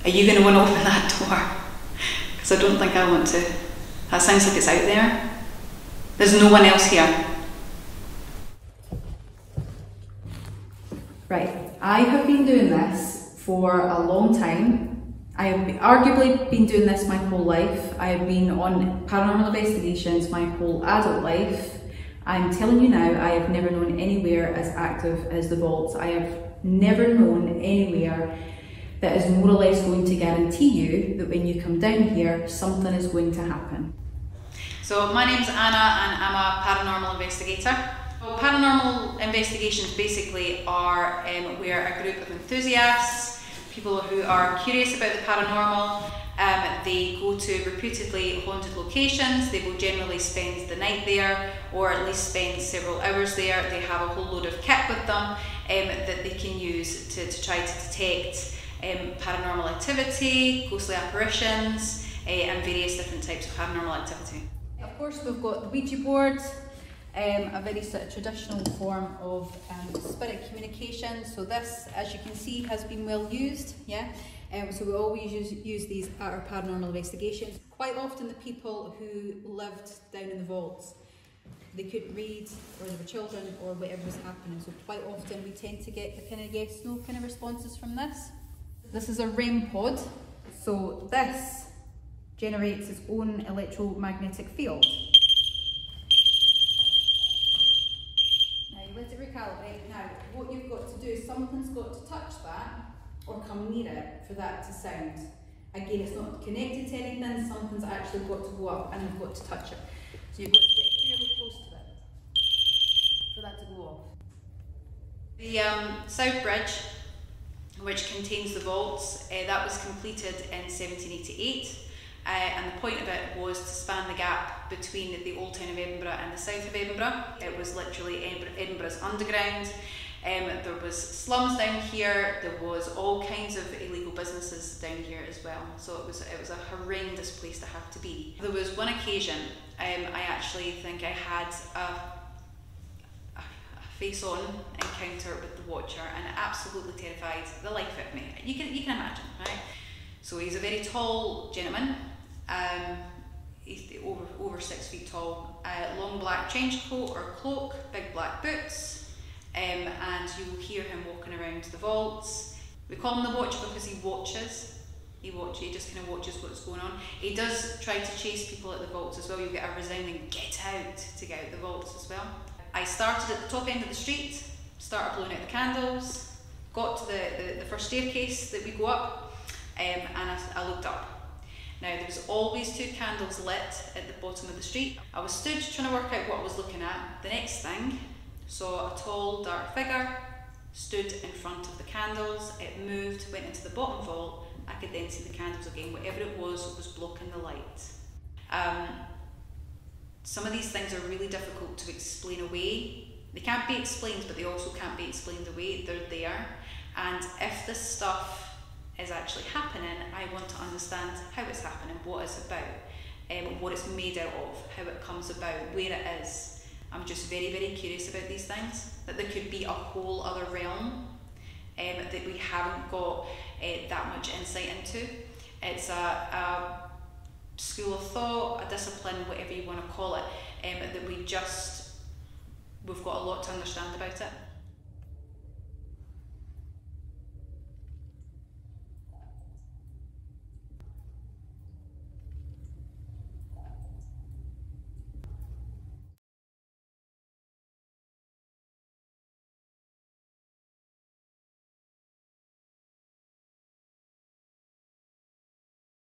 Are you going to want to open that door? Because I don't think I want to. That sounds like it's out there. There's no one else here. Right, I have been doing this for a long time. I have arguably been doing this my whole life. I have been on paranormal investigations my whole adult life. I'm telling you now, I have never known anywhere as active as the vaults. I have never known anywhere that is more or less going to guarantee you that when you come down here, something is going to happen. So my name's Anna and I'm a paranormal investigator. Well, paranormal investigations basically are where a group of enthusiasts, people who are curious about the paranormal, they go to reputedly haunted locations. They will generally spend the night there, or at least spend several hours there. They have a whole load of kit with them that they can use to try to detect paranormal activity, ghostly apparitions, and various different types of paranormal activity. Of course, we've got the Ouija board, a very sort of traditional form of spirit communication. So this, as you can see, has been well used, yeah? So we always use these at our paranormal investigations. Quite often the people who lived down in the vaults, they couldn't read, or they were children, or whatever was happening. So quite often we tend to get the kind of yes, no kind of responses from this. This is a REM pod. So this generates its own electromagnetic field. Now you let it recalibrate. Now what you've got to do is something's got to touch that or come near it for that to sound. Again, it's not connected to anything, something's actually got to go up and you've got to touch it. So you've got to get fairly close to it for that to go off. The South Bridge, which contains the vaults, that was completed in 1788. And the point of it was to span the gap between the old town of Edinburgh and the south of Edinburgh. It was literally Edinburgh's underground. There was slums down here, there was all kinds of illegal businesses down here as well. So it was a horrendous place to have to be. There was one occasion, I actually think I had a face-on encounter with the Watcher, and it absolutely terrified the life out of me. You can imagine, right? So he's a very tall gentleman. He's over 6 feet tall. Long black trench coat or cloak, big black boots, and you will hear him walking around the vaults. We call him the Watcher because he watches. He just kind of watches what's going on. He does try to chase people at the vaults as well. You'll get a resounding "get out" to get out the vaults as well. I started at the top end of the street, started blowing out the candles, got to the first staircase that we go up, and I looked up. Now there was always 2 candles lit at the bottom of the street. I was stood trying to work out what I was looking at. The next thing, saw a tall dark figure, stood in front of the candles, it moved, went into the bottom vault. I could then see the candles again. Whatever it was blocking the light. Some of these things are really difficult to explain away. They can't be explained, but they also can't be explained away. They're there. And if this stuff is actually happening, I want to understand how it's happening, what it's about, what it's made out of, how it comes about, where it is. I'm just very, very curious about these things, that there could be a whole other realm that we haven't got that much insight into. It's a school of thought, a discipline, whatever you want to call it, that we've got a lot to understand about it.